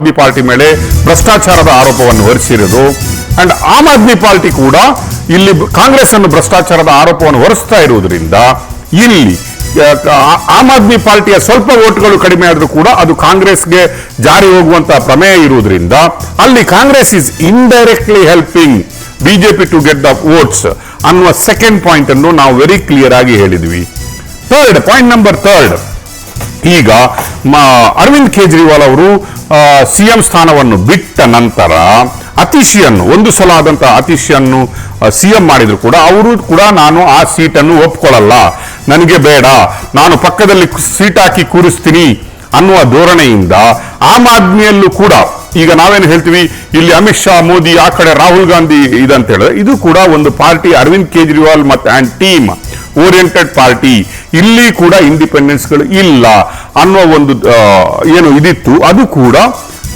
Aadmi party ಮೇಲೆ ಭ್ರಷ್ಟಾಚಾರದ ಆರೋಪವನ್ನು ಹೊರಿಸಿರೋದು ಅಂಡ್ ಆಮ್ ಆದ್ಮಿ ಪಾರ್ಟಿ ಕೂಡ ಇಲ್ಲಿ ಕಾಂಗ್ರೆಸ್ ಅನ್ನು ಭ್ರಷ್ಟಾಚಾರದ ಆರೋಪವನ್ನು ಹೊರಿಸ್ತಾ ಇರುವುದರಿಂದ ಇಲ್ಲಿ ಆಮ್ ಆದ್ಮಿ ಪಾರ್ಟಿಯ ಸ್ವಲ್ಪ ವೋಟ್ಗಳು ಕಡಿಮೆ ಆದರೂ ಕೂಡ ಅದು ಕಾಂಗ್ರೆಸ್ಗೆ ಜಾರಿ ಹೋಗುವಂತಹ ಪ್ರಮೇಯ ಇರುವುದರಿಂದ ಅಲ್ಲಿ Congress is indirectly helping BJP to get the votes ಅನ್ನುವ ಸೆಕೆಂಡ್ ಪಾಯಿಂಟ್ ಅನ್ನು ನಾವು ವೆರಿ ಕ್ಲಿಯರ್ ಆಗಿ ಹೇಳಿದ್ವಿ. ಪಾಯಿಂಟ್ ನಂಬರ್ ಥರ್ಡ್, ಈಗ ಅರವಿಂದ್ ಕೇಜ್ರಿವಾಲ್ ಅವರು ಸಿಎಂ ಸ್ಥಾನವನ್ನು ಬಿಟ್ಟ ನಂತರ ಅತಿಶಿಯನ್ನು ಒಂದು ಸಲ ಆದಂತಹ ಅತಿಶಿಯನ್ನು ಸಿಎಂ ಮಾಡಿದ್ರು ಕೂಡ ಅವರು ಕೂಡ ನಾನು ಆ ಸೀಟನ್ನು ಒಪ್ಕೊಳ್ಳಲ್ಲ, ನನಗೆ ಬೇಡ, ನಾನು ಪಕ್ಕದಲ್ಲಿ ಸೀಟ್ ಹಾಕಿ ಕೂರಿಸ್ತೀನಿ ಅನ್ನುವ ಧೋರಣೆಯಿಂದ ಆಮ್ ಆದ್ಮಿಯಲ್ಲೂ ಕೂಡ ಈಗ ನಾವೇನು ಹೇಳ್ತೀವಿ ಇಲ್ಲಿ ಅಮಿತ್ ಶಾ ಮೋದಿ ಆ ಕಡೆ ರಾಹುಲ್ ಗಾಂಧಿ ಇದಂತ ಹೇಳಿದ್ರೆ ಇದು ಕೂಡ ಒಂದು ಪಾರ್ಟಿ ಅರವಿಂದ್ ಕೇಜ್ರಿವಾಲ್ ಮತ್ತೆ ಅಂಡ್ ಟೀಮ್ ಓರಿಯೆಂಟೆಡ್ ಪಾರ್ಟಿ, ಇಲ್ಲಿ ಕೂಡ ಇಂಡಿಪೆಂಡೆನ್ಸ್ಗಳು ಇಲ್ಲ ಅನ್ನುವ ಒಂದು ಏನು ಇದಿತ್ತು, ಅದು ಕೂಡ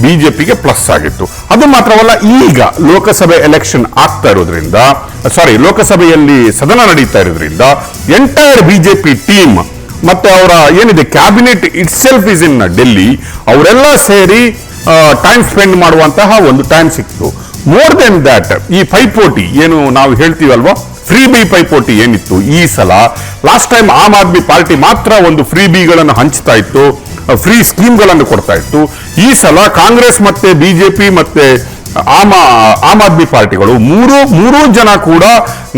ಬಿಜೆಪಿಗೆ ಪ್ಲಸ್ ಆಗಿತ್ತು. ಅದು ಮಾತ್ರವಲ್ಲ, ಈಗ ಲೋಕಸಭೆ ಎಲೆಕ್ಷನ್ ಆಗ್ತಾ ಇರೋದ್ರಿಂದ ಲೋಕಸಭೆಯಲ್ಲಿ ಸದನ ನಡೀತಾ ಇರೋದ್ರಿಂದ ಎಂಟೈರ್ ಬಿಜೆಪಿ ಟೀಮ್ ಮತ್ತೆ ಅವರ ಏನಿದೆ cabinet it self is in Delhi, ಅವರೆಲ್ಲ ಸೇರಿ ಟೈಮ್ ಸ್ಪೆಂಡ್ ಮಾಡುವಂತಹ ಒಂದು ಟೈಮ್ ಸಿಕ್ತು. ಮೋರ್ ದೆನ್ ದಟ್ ಈ ಪೈಪೋಟಿ ಏನು ನಾವು ಹೇಳ್ತೀವಲ್ವಾ, ಫ್ರೀ ಬಿ ಪೈಪೋಟಿ ಏನಿತ್ತು ಈ ಸಲ, last time Aam Aadmi party ಮಾತ್ರ ಒಂದು ಫ್ರೀ ಬಿಗಳನ್ನು ಹಂಚ್ತಾ ಇತ್ತು, ಫ್ರೀ ಸ್ಕೀಮ್ಗಳನ್ನು ಕೊಡ್ತಾ ಇತ್ತು. ಈ ಸಲ ಕಾಂಗ್ರೆಸ್ ಮತ್ತೆ ಬಿಜೆಪಿ ಮತ್ತೆ ಆಮ್ ಆದ್ಮಿ ಪಾರ್ಟಿಗಳು ಮೂರೂ ಜನ ಕೂಡ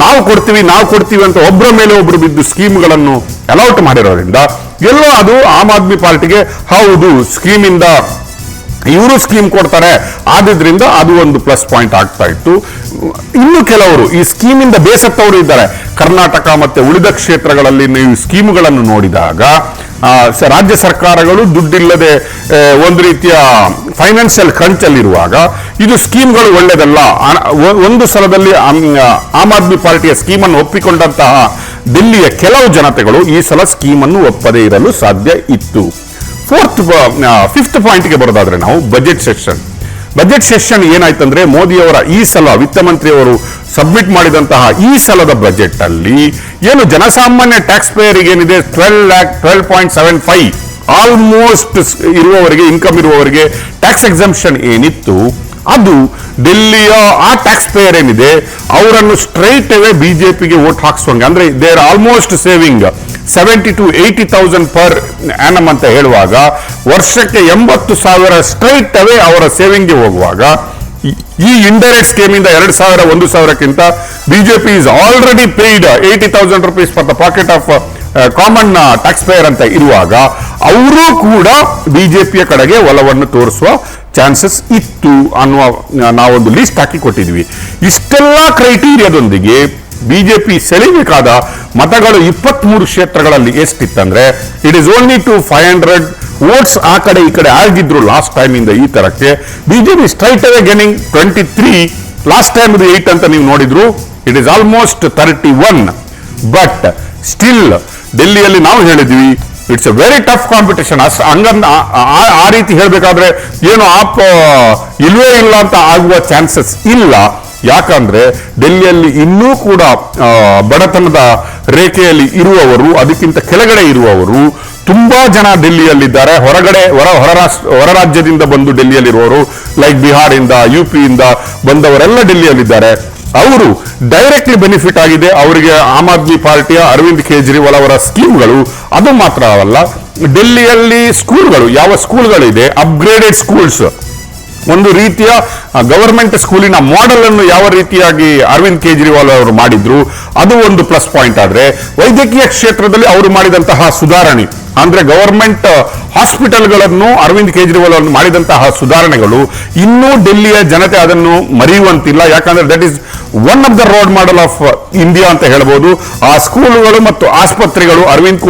ನಾವು ಕೊಡ್ತೀವಿ ಅಂತ ಒಬ್ಬರ ಮೇಲೆ ಒಬ್ರು ಬಿದ್ದು ಸ್ಕೀಮ್ಗಳನ್ನು ಅಲೌಟ್ ಮಾಡಿರೋದ್ರಿಂದ ಎಲ್ಲೋ ಅದು ಆಮ್ ಆದ್ಮಿ ಪಾರ್ಟಿಗೆ ಹೌದು ಸ್ಕೀಮಿಂದ ಇವರು ಸ್ಕೀಮ್ ಕೊಡ್ತಾರೆ, ಆದ್ರಿಂದ ಅದು ಒಂದು ಪ್ಲಸ್ ಪಾಯಿಂಟ್ ಆಗ್ತಾ ಇತ್ತು. ಇನ್ನು ಕೆಲವರು ಈ ಸ್ಕೀಮಿಂದ ಬೇಸತ್ತವರು ಇದ್ದಾರೆ. ಕರ್ನಾಟಕ ಮತ್ತೆ ಉಳಿದ ಕ್ಷೇತ್ರಗಳಲ್ಲಿ ನೀವು ಸ್ಕೀಮ್ಗಳನ್ನು ನೋಡಿದಾಗ ರಾಜ್ಯ ಸರ್ಕಾರಗಳು ದುಡ್ಡಿಲ್ಲದೆ ಒಂದು ರೀತಿಯ ಫೈನಾನ್ಷಿಯಲ್ ಕ್ರಂಚಲ್ಲಿರುವಾಗ ಇದು ಸ್ಕೀಮ್ಗಳು ಒಳ್ಳೆಯದಲ್ಲ, ಒಂದು ಸಲದಲ್ಲಿ ಆಮ್ ಆದ್ಮಿ ಪಾರ್ಟಿಯ ಸ್ಕೀಮನ್ನು ಒಪ್ಪಿಕೊಂಡಂತಹ ದಿಲ್ಲಿಯ ಕೆಲವು ಜನತೆಗಳು ಈ ಸಲ ಸ್ಕೀಮನ್ನು ಒಪ್ಪದೇ ಇರಲು ಸಾಧ್ಯ ಇತ್ತು. ಫಿಫ್ತ್ ಪಾಯಿಂಟ್ಗೆ ಬರೋದಾದ್ರೆ ನಾವು ಬಜೆಟ್ ಸೆಷನ್ ಏನಾಯ್ತಂದ್ರೆ ಮೋದಿಯವರ ಈ ಸಲ ವಿತ್ತ ಮಂತ್ರಿಯವರು ಸಬ್ಮಿಟ್ ಮಾಡಿದಂತಹ ಈ ಸಲದ ಬಜೆಟ್ ಅಲ್ಲಿ ಏನು ಜನಸಾಮಾನ್ಯ ಟ್ಯಾಕ್ಸ್ ಪೇಯರಿಗೆ ಏನಿದೆ 12.75 ಆಲ್ಮೋಸ್ಟ್ ಇರುವವರಿಗೆ ಇನ್ಕಮ್ ಇರುವವರಿಗೆ ಟ್ಯಾಕ್ಸ್ ಎಕ್ಸಂಪ್ಷನ್ ಏನಿತ್ತು ಅದು ಡೆಲ್ಲಿಯ ಆ ಟ್ಯಾಕ್ಸ್ ಪೇಯರ್ ಏನಿದೆ ಅವರನ್ನು ಸ್ಟ್ರೈಟ್ ಅವೇ ಬಿಜೆಪಿಗೆ ವೋಟ್ ಹಾಕ್ಸುವಂಗೆ, ಅಂದ್ರೆ they are almost saving 70,000 to 80,000 per annum ಅಂತ ಹೇಳುವಾಗ ವರ್ಷಕ್ಕೆ 80,000 ಸ್ಟ್ರೈಟ್ ಅವೇ ಅವರ ಸೇವಿಂಗ್ಗೆ ಹೋಗುವಾಗ ಈ ಇಂಡೈರೆಕ್ಟ್ ಸ್ಕೀಮಿಂದ 2,000 1,000ಕ್ಕಿಂತ BJP is already paid 80,000 rupees for the pocket of common tax payer ಅಂತ ಇರುವಾಗ ಅವರು ಕೂಡ ಬಿಜೆಪಿಯ ಕಡೆಗೆ ಒಲವನ್ನು ತೋರಿಸುವ ಚಾನ್ಸಸ್ ಇತ್ತು ಅನ್ನುವ ನಾವೊಂದು ಲಿಸ್ಟ್ ಹಾಕಿ ಕೊಟ್ಟಿದ್ವಿ. ಇಷ್ಟೆಲ್ಲ ಕ್ರೈಟೀರಿಯಾದೊಂದಿಗೆ ಬಿಜೆಪಿ ಸೆಳೆಯಬೇಕಾದ ಮತಗಳು 23 ಕ್ಷೇತ್ರಗಳಲ್ಲಿ ಎಷ್ಟಿತ್ತಂದ್ರೆ it is only to 500 votes ಆ ಕಡೆ ಈ ಕಡೆ ಆಗಿದ್ರು ಲಾಸ್ಟ್ ಟೈಮ್ ಇಂದ ಈ ತರಕ್ಕೆ. BJP straight away gaining 23, last time 8 ಅಂತ ನೀವು ನೋಡಿದ್ರು, it is almost 31. But still ಡೆಲ್ಲಿಯಲ್ಲಿ ನಾವು ಹೇಳಿದ್ವಿ it's a very tough competition. ಆ ರೀತಿ ಹೇಳಬೇಕಾದ್ರೆ ಏನು ಆಪ್ ಇಲ್ವೇ ಇಲ್ಲ ಅಂತ ಆಗುವ ಚಾನ್ಸಸ್ ಇಲ್ಲ. ಯಾಕಂದ್ರೆ ಡೆಲ್ಲಿಯಲ್ಲಿ ಇನ್ನೂ ಕೂಡ ಬಡತನದ ರೇಖೆಯಲ್ಲಿ ಇರುವವರು, ಅದಕ್ಕಿಂತ ಕೆಳಗಡೆ ಇರುವವರು ತುಂಬಾ ಜನ ಡೆಲ್ಲಿಯಲ್ಲಿದ್ದಾರೆ. ಹೊರ ರಾಜ್ಯದಿಂದ ಬಂದು ಡೆಲ್ಲಿಯಲ್ಲಿರುವವರು ಲೈಕ್ ಬಿಹಾರಿಂದ UP-ಯಿಂದ ಬಂದವರೆಲ್ಲ ಡೆಲ್ಲಿಯಲ್ಲಿದ್ದಾರೆ. ಅವರು ಡೈರೆಕ್ಟ್ಲಿ ಬೆನಿಫಿಟ್ ಆಗಿದೆ ಅವರಿಗೆ ಆಮ್ ಆದ್ಮಿ ಪಾರ್ಟಿಯ ಅರವಿಂದ್ ಕೇಜ್ರಿವಾಲ್ ಅವರ ಸ್ಕೀಮ್ಗಳು. ಅದು ಮಾತ್ರವಲ್ಲ, ಡೆಲ್ಲಿಯಲ್ಲಿ ಸ್ಕೂಲ್ಗಳು ಯಾವ ಸ್ಕೂಲ್ಗಳಿದೆ ಅಪ್ಗ್ರೇಡೆಡ್ ಸ್ಕೂಲ್ಸ್, ಒಂದು ರೀತಿಯ ಗವರ್ಮೆಂಟ್ ಸ್ಕೂಲಿನ ಮಾಡೆಲ್ ಅನ್ನು ಯಾವ ರೀತಿಯಾಗಿ ಅರವಿಂದ್ ಕೇಜ್ರಿವಾಲ್ ಅವರು ಮಾಡಿದ್ರು ಅದು ಒಂದು ಪ್ಲಸ್ ಪಾಯಿಂಟ್. ಆದ್ರೆ ವೈದ್ಯಕೀಯ ಕ್ಷೇತ್ರದಲ್ಲಿ ಅವರು ಮಾಡಿದಂತಹ ಸುಧಾರಣೆ ಅಂದ್ರೆ ಗವರ್ಮೆಂಟ್ ಹಾಸ್ಪಿಟಲ್ಗಳನ್ನು ಅರವಿಂದ್ ಕೇಜ್ರಿವಾಲ್ ಅವರು ಮಾಡಿದಂತಹ ಸುಧಾರಣೆಗಳು ಇನ್ನೂ ಡೆಲ್ಲಿಯ ಜನತೆ ಅದನ್ನು ಮರೆಯುವಂತಿಲ್ಲ. ಯಾಕಂದ್ರೆ that is one of the road model of India ಅಂತ ಹೇಳ್ಬೋದು. ಆ ಸ್ಕೂಲುಗಳು ಮತ್ತು ಆಸ್ಪತ್ರೆಗಳು ಅರವಿಂದ್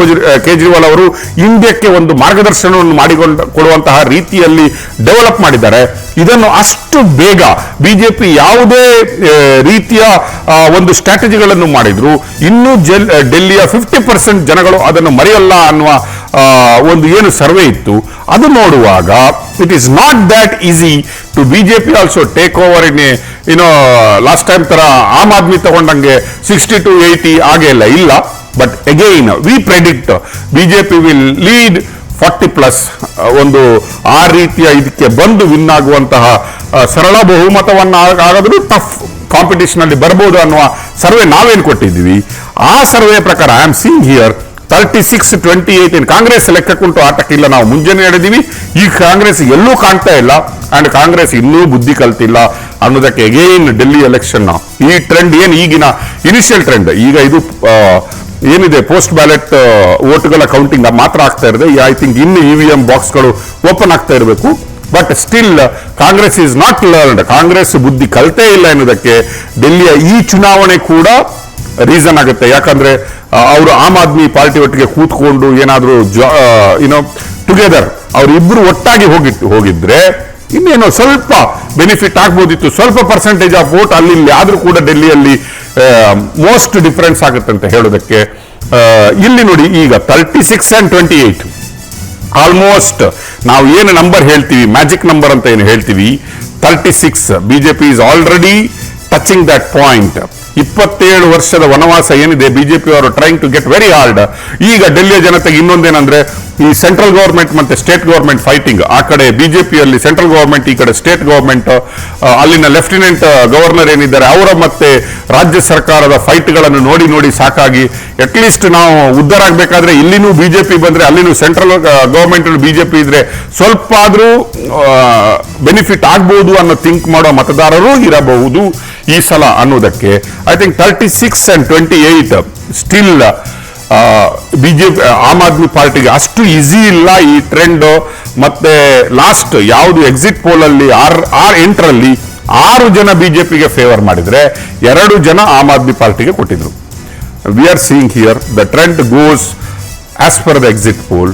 ಕೇಜ್ರಿವಾಲ್ ಅವರು ಇಂಡಿಯಾಕ್ಕೆ ಒಂದು ಮಾರ್ಗದರ್ಶನವನ್ನು ಕೊಡುವಂತಹ ರೀತಿಯಲ್ಲಿ ಡೆವಲಪ್ ಮಾಡಿದ್ದಾರೆ. ಇದನ್ನು ಅಷ್ಟು ಬೇಗ ಬಿಜೆಪಿ ಯಾವುದೇ ರೀತಿಯ ಒಂದು ಸ್ಟ್ರಾಟಜಿಗಳನ್ನು ಮಾಡಿದ್ರು ಇನ್ನೂ ಡೆಲ್ಲಿಯ 50% ಜನಗಳು ಅದನ್ನು ಮರೆಯಲ್ಲ ಅನ್ನುವ ಒಂದು ಏನು ಸರ್ವೆ ಇತ್ತು ಅದು ನೋಡುವಾಗ it is not that easy to BJP also take over in last time ತರ ಆಮ್ ಆದ್ಮಿ ತಗೊಂಡಂಗೆ 60 to 80 ಹಾಗೆ ಇಲ್ಲ. But again we predict BJP will lead 40+ ಒಂದು ಆ ರೀತಿಯ ಇದಕ್ಕೆ ಬಂದು ವಿನ್ ಆಗುವಂತಹ ಸರಳ ಬಹುಮತವನ್ನು ಆಗಾದರೂ ಟಫ್ ಕಾಂಪಿಟೇಷನ್ ಅಲ್ಲಿ ಬರ್ಬೋದು ಅನ್ನುವ ಸರ್ವೆ ನಾವೇನು ಕೊಟ್ಟಿದ್ದೀವಿ. ಆ ಸರ್ವೆ ಪ್ರಕಾರ I am seeing here 36-28 Congress ಲೆಕ್ಕಕ್ಕುಂಟು ಆಟಕ್ಕಿಲ್ಲ. ನಾವು ಮುಂಜಾನೆ ಹೇಳಿದೀವಿ, ಈ ಕಾಂಗ್ರೆಸ್ ಎಲ್ಲೂ ಕಾಣ್ತಾ ಇಲ್ಲ. ಅಂಡ್ ಕಾಂಗ್ರೆಸ್ ಇನ್ನೂ ಬುದ್ಧಿ ಕಲ್ತಿಲ್ಲ ಅನ್ನೋದಕ್ಕೆ ಅಗೇನ್ ಡೆಲ್ಲಿ ಎಲೆಕ್ಷನ್ ಈ ಟ್ರೆಂಡ್ ಏನು ಈಗಿನ ಇನಿಷಿಯಲ್ ಟ್ರೆಂಡ್, ಈಗ ಇದು ಏನಿದೆ ಪೋಸ್ಟ್ ಬ್ಯಾಲೆಟ್ ವೋಟ್ಗಳ ಕೌಂಟಿಂಗ್ ಮಾತ್ರ ಆಗ್ತಾ ಇದೆ. ಐ ಥಿಂಕ್ ಇನ್ನು EVM ಬಾಕ್ಸ್ಗಳು ಓಪನ್ ಆಗ್ತಾ ಇರಬೇಕು. But still Congress is not learned, Congress ಬುದ್ಧಿ ಕಲ್ತೇ ಇಲ್ಲ ಎನ್ನುವುದಕ್ಕೆ ಡೆಲ್ಲಿಯ ಈ ಚುನಾವಣೆ ಕೂಡ ರೀಸನ್ ಆಗುತ್ತೆ. ಯಾಕಂದ್ರೆ ಅವರು ಆಮ್ ಆದ್ಮಿ ಪಾರ್ಟಿ ಒಟ್ಟಿಗೆ ಕೂತ್ಕೊಂಡು ಏನಾದರೂ ಟುಗೆದರ್ ಅವರಿಬ್ಬರು ಒಟ್ಟಾಗಿ ಹೋಗಿದ್ರೆ ಇನ್ನೇನೋ ಸ್ವಲ್ಪ ಬೆನಿಫಿಟ್ ಆಗ್ಬೋದಿತ್ತು. ಸ್ವಲ್ಪ ಪರ್ಸೆಂಟೇಜ್ ಆಫ್ ವೋಟ್ ಅಲ್ಲಿ ಆದ್ರೂ ಕೂಡ ಡೆಲ್ಲಿಯಲ್ಲಿ ಮೋಸ್ಟ್ ಡಿಫರೆನ್ಸ್ ಆಗುತ್ತೆ ಅಂತ ಹೇಳೋದಕ್ಕೆ. ಇಲ್ಲಿ ನೋಡಿ, ಈಗ 36 and 28 ಆಲ್ಮೋಸ್ಟ್ ನಾವು ಏನು ನಂಬರ್ ಹೇಳ್ತೀವಿ, ಮ್ಯಾಜಿಕ್ ನಂಬರ್ ಅಂತ ಏನು ಹೇಳ್ತೀವಿ, 36 BJP is already touching that point. 27 ವರ್ಷದ ವನವಾಸ ಏನಿದೆ ಬಿಜೆಪಿ ಅವರು trying to get very hard. ಈಗ ಡೆಲ್ಲಿಯ ಜನತೆಗೆ ಇನ್ನೊಂದೇನಂದ್ರೆ ಈ ಸೆಂಟ್ರಲ್ ಗವರ್ಮೆಂಟ್ ಮತ್ತೆ ಸ್ಟೇಟ್ ಗವರ್ಮೆಂಟ್ ಫೈಟಿಂಗ್. ಆ ಕಡೆ ಬಿಜೆಪಿಯಲ್ಲಿ ಸೆಂಟ್ರಲ್ ಗವರ್ಮೆಂಟ್, ಈ ಕಡೆ ಸ್ಟೇಟ್ ಗವರ್ಮೆಂಟ್, ಅಲ್ಲಿನ ಲೆಫ್ಟಿನೆಂಟ್ ಗವರ್ನರ್ ಏನಿದ್ದಾರೆ ಅವರ ಮತ್ತೆ ರಾಜ್ಯ ಸರ್ಕಾರದ ಫೈಟ್ಗಳನ್ನು ನೋಡಿ ನೋಡಿ ಸಾಕಾಗಿ ಅಟ್ಲೀಸ್ಟ್ ನಾವು ಉದ್ಧಾರ ಆಗ್ಬೇಕಾದ್ರೆ ಇಲ್ಲಿನೂ ಬಿಜೆಪಿ ಬಂದ್ರೆ ಅಲ್ಲಿನೂ ಸೆಂಟ್ರಲ್ ಗವರ್ಮೆಂಟ್ ಬಿಜೆಪಿ ಇದ್ರೆ ಸ್ವಲ್ಪ ಆದ್ರೂ ಬೆನಿಫಿಟ್ ಆಗ್ಬಹುದು ಅನ್ನೋ ಥಿಂಕ್ ಮಾಡೋ ಮತದಾರರು ಇರಬಹುದು ಈ ಸಲ ಅನ್ನೋದಕ್ಕೆ. I think 36 and 28 still BJP Aam Aadmi ಪಾರ್ಟಿಗೆ ಅಷ್ಟು ಈಸಿ ಇಲ್ಲ ಈ ಟ್ರೆಂಡ್. ಮತ್ತೆ ಲಾಸ್ಟ್ ಯಾವುದು ಎಕ್ಸಿಟ್ ಪೋಲ್ ಅಲ್ಲಿ 8ರಲ್ಲಿ 6 ಜನ ಬಿಜೆಪಿಗೆ ಫೇವರ್ ಮಾಡಿದ್ರೆ 2 ಜನ ಆಮ್ ಆದ್ಮಿ ಪಾರ್ಟಿಗೆ ಕೊಟ್ಟಿದ್ರು. We are seeing here the trend goes as per the exit poll.